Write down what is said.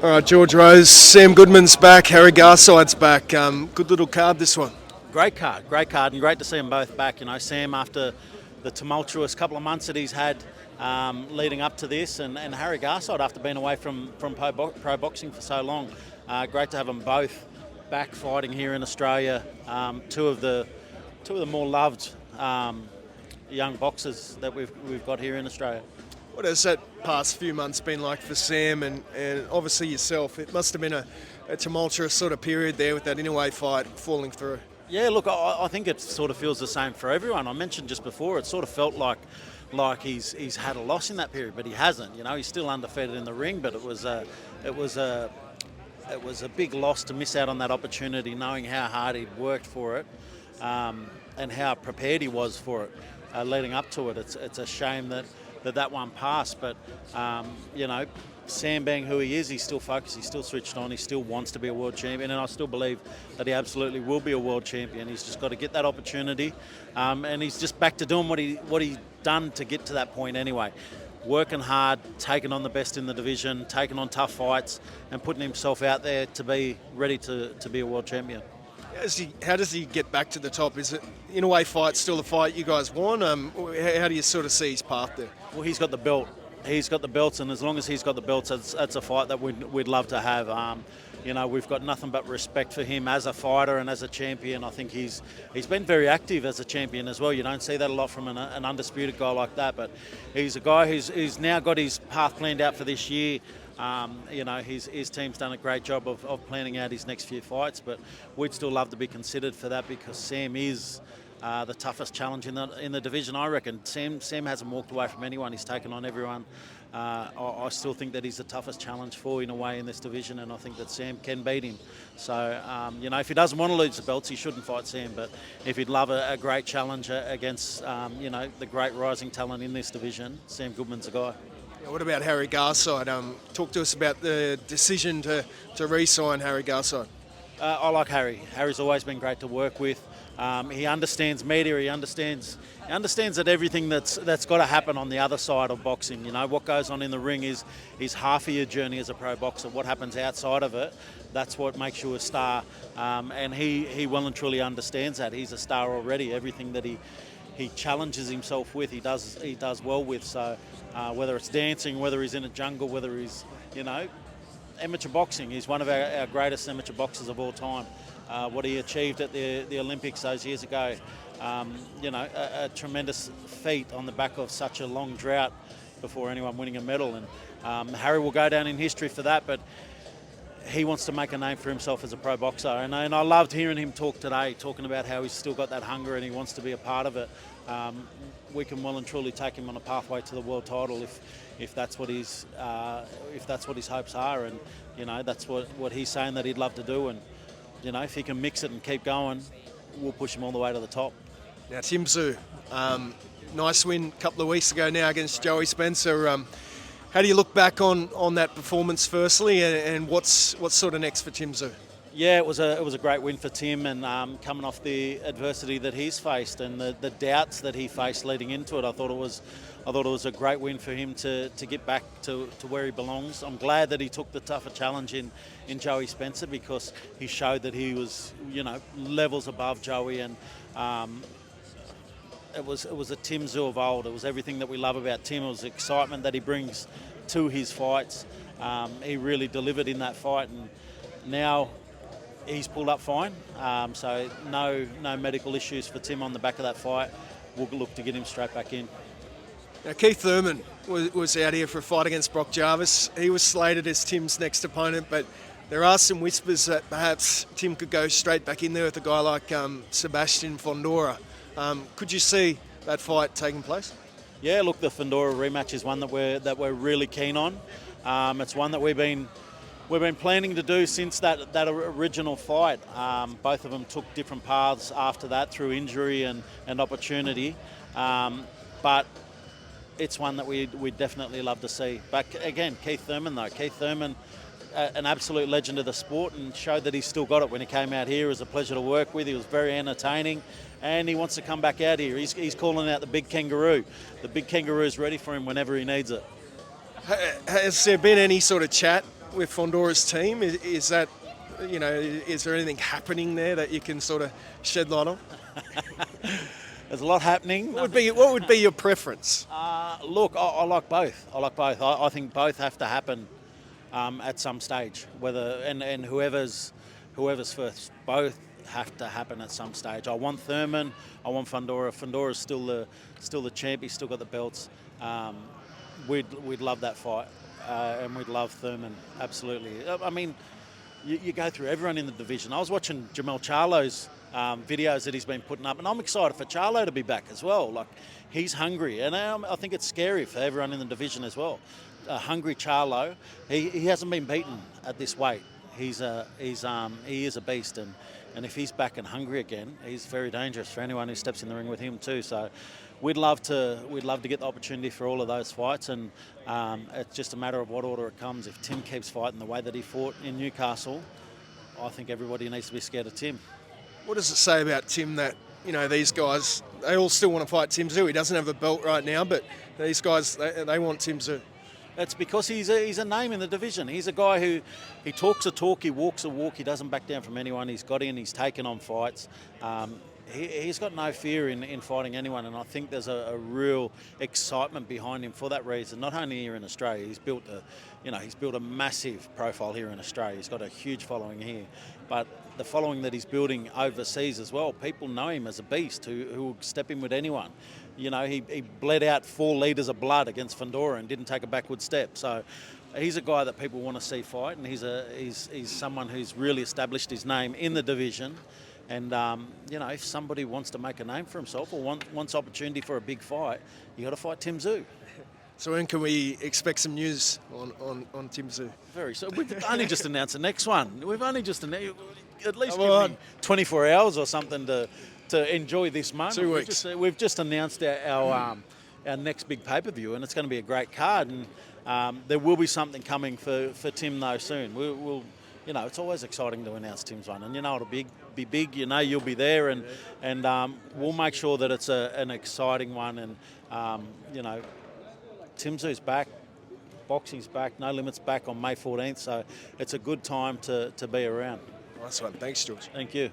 All right, George Rose, Sam Goodman's back, Harry Garside's back. Good little card, this one. Great card, and great to see them both back. You know, Sam after the tumultuous couple of months that he's had leading up to this, and Harry Garside after being away from pro boxing for so long. Great to have them both back fighting here in Australia. Two of the more loved young boxers that we've got here in Australia. What has that past few months been like for Sam and obviously yourself? It must have been a tumultuous sort of period there with that in-away fight falling through. Yeah, look, I think it sort of feels the same for everyone. I mentioned just before, it sort of felt like he's had a loss in that period, but he hasn't. You know, he's still undefeated in the ring, but it was a big loss to miss out on that opportunity, knowing how hard he'd worked for it and how prepared he was for it leading up to it. It's a shame that one passed, but you know, Sam being who he is, he's still focused, he's still switched on, he still wants to be a world champion, and I still believe that he absolutely will be a world champion. He's just got to get that opportunity, and he's just back to doing what he done to get to that point anyway. Working hard, taking on the best in the division, taking on tough fights, and putting himself out there to be ready to be a world champion. How does he get back to the top? Is it in-away fight still the fight you guys want? How do you sort of see his path there? Well, he's got the belt. He's got the belts, and as long as he's got the belts, that's a fight that we'd love to have. You know, we've got nothing but respect for him as a fighter and as a champion. I think he's been very active as a champion as well. You don't see that a lot from an undisputed guy like that, but he's a guy who's now got his path planned out for this year. You know, his team's done a great job of planning out his next few fights, but we'd still love to be considered for that because Sam is the toughest challenge in the division, I reckon. Sam hasn't walked away from anyone. He's taken on everyone. I still think that he's the toughest challenge for, in a way, in this division, and I think that Sam can beat him. So, you know, if he doesn't want to lose the belts, he shouldn't fight Sam, but if he'd love a great challenge against, you know, the great rising talent in this division, Sam Goodman's a guy. What about Harry Garside? Talk to us about the decision to re-sign Harry Garside. I like Harry. Harry's always been great to work with. He understands media. He understands that everything that's got to happen on the other side of boxing. You know, what goes on in the ring is half of your journey as a pro boxer. What happens outside of it, that's what makes you a star. And he well and truly understands that. He's a star already. Everything that he challenges himself with, he does well with. So whether it's dancing, whether he's in a jungle, whether he's, you know, amateur boxing, he's one of our greatest amateur boxers of all time. What he achieved at the Olympics those years ago, you know, a tremendous feat on the back of such a long drought before anyone winning a medal. And Harry will go down in history for that, but he wants to make a name for himself as a pro boxer. And I loved hearing him talk today, talking about how he's still got that hunger and he wants to be a part of it. We can well and truly take him on a pathway to the world title if that's what his hopes are, and you know, that's what he's saying that he'd love to do. And you know, if he can mix it and keep going, we'll push him all the way to the top. Now, Tszyu, nice win a couple of weeks ago now against Joey Spencer. How do you look back on that performance firstly, and what's sort of next for Tszyu? Yeah, it was a great win for Tim, and coming off the adversity that he's faced and the doubts that he faced leading into it, I thought it was a great win for him to get back to where he belongs. I'm glad that he took the tougher challenge in Joey Spencer, because he showed that he was, you know, levels above Joey, and it was a Tszyu of old. It was everything that we love about Tim. It was the excitement that he brings to his fights. He really delivered in that fight, and now he's pulled up fine. So no medical issues for Tim on the back of that fight. We'll look to get him straight back in. Now, Keith Thurman was out here for a fight against Brock Jarvis. He was slated as Tim's next opponent, but there are some whispers that perhaps Tim could go straight back in there with a guy like Tszyu-Sebastian Fundora. Could you see that fight taking place? Yeah, look, the Fundora rematch is one that we're really keen on. It's one that we've been planning to do since that original fight. Both of them took different paths after that through injury and opportunity, but it's one that we'd definitely love to see. But again, Keith Thurman, an absolute legend of the sport, and showed that he's still got it when he came out here. It was a pleasure to work with. He was very entertaining, and he wants to come back out here. He's calling out the big kangaroo. The big kangaroo is ready for him whenever he needs it. Has there been any sort of chat with Fundora's team? Is that, is there anything happening there that you can sort of shed light on? There's a lot happening. What would be your preference? Look, I like both. I like both. I think both have to happen at some stage. And whoever's first, both have to happen at some stage. I want Thurman. I want Fundora. Fundora's still the champ. He's still got the belts. We'd love that fight, and we'd love Thurman absolutely. I mean, you go through everyone in the division. I was watching Jamel Charlo's videos that he's been putting up, and I'm excited for Charlo to be back as well. Like, he's hungry, and I think it's scary for everyone in the division as well. Hungry Charlo, he hasn't been beaten at this weight. He is a beast, and if he's back and hungry again, he's very dangerous for anyone who steps in the ring with him too. So we'd love to get the opportunity for all of those fights, and it's just a matter of what order it comes. If Tim keeps fighting the way that he fought in Newcastle, I think everybody needs to be scared of Tim. What does it say about Tim that, these guys, they all still want to fight Tim Tszyu? He doesn't have a belt right now, but these guys, they want Tim Tszyu. It's because he's a name in the division. He's a guy who, he talks a talk, he walks a walk, he doesn't back down from anyone. He's got in, he's taken on fights. He's got no fear in fighting anyone, and I think there's a real excitement behind him for that reason. Not only here in Australia, he's built a massive profile here in Australia. He's got a huge following here, but the following that he's building overseas as well. People know him as a beast who will step in with anyone. He bled out 4 litres of blood against Fundora and didn't take a backward step. So he's a guy that people want to see fight, and he's someone who's really established his name in the division. And, if somebody wants to make a name for himself or wants opportunity for a big fight, you got to fight Tim Tszyu. So when can we expect some news on Tim Tszyu? Very so. We've only just announced the next one. We've only just announced, at least give me 24 hours or something to enjoy this moment. 2 weeks. We've just announced our next big pay-per-view, and it's going to be a great card. And there will be something coming for Tim though soon. We'll it's always exciting to announce Tim's one, and it'll be big. You'll be there, and we'll make sure that it's an exciting one. And Tim Tszyu's back, boxing's back, No Limits back on May 14th, so it's a good time to be around. Nice one. Thanks, George. Thank you.